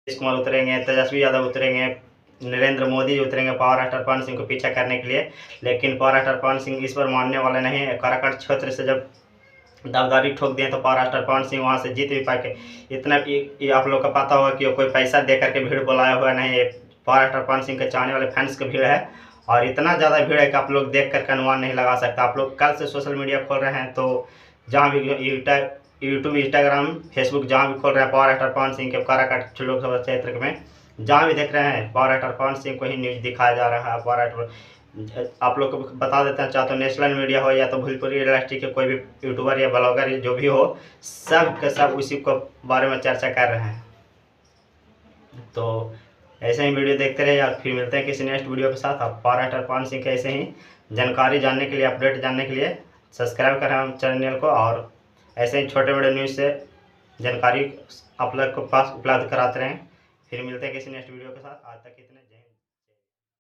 नीतीश कुमार उतरेंगे, तेजस्वी यादव उतरेंगे, नरेंद्र मोदी उतरेंगे पावर स्टार पवन सिंह को पीछा करने के लिए। लेकिन पावर स्टार पवन सिंह इस पर मानने वाले नहीं है। काराकाट क्षेत्र से जब दावेदारी ठोक दिए तो पावर स्टार पवन सिंह वहाँ से जीत भी पाए। इतना ये आप लोग को पता होगा कि कोई पैसा दे करके भीड़ बुलाया हुआ नहीं है। पावर स्टार पवन सिंह के चाहने वाले फैंस की भीड़ है और इतना ज़्यादा भीड़ है कि आप लोग देख करके अनुमान नहीं लगा सकते। आप लोग कल से सोशल मीडिया खोल रहे हैं तो जहाँ भी यूट्यूब, इंस्टाग्राम, फेसबुक जहाँ भी खोल रहे हैं पावर स्टार पवन सिंह के काराकाट लोकसभा क्षेत्र में जहाँ भी देख रहे हैं पावर स्टार पवन सिंह को ही न्यूज दिखाया जा रहा है। आप लोग को बता देते हैं, चाहे तो नेशनल मीडिया हो या तो भोजपुरी इंडस्ट्री के कोई भी यूट्यूबर या ब्लॉगर जो भी हो, सब के सब उसी को बारे में चर्चा कर रहे हैं। तो ऐसे ही वीडियो देखते रहे और फिर मिलते हैं किसी नेक्स्ट वीडियो के साथ। आप पावर स्टार पवन सिंह के ऐसे ही जानकारी जानने के लिए, अपडेट जानने के लिए सब्सक्राइब करें हम चैनल को और ऐसे ही छोटे बड़े न्यूज़ से जानकारी आप लोग को पास उपलब्ध कराते रहें। फिर मिलते हैं किसी नेक्स्ट वीडियो के साथ। आज तक इतने, जय हिंद।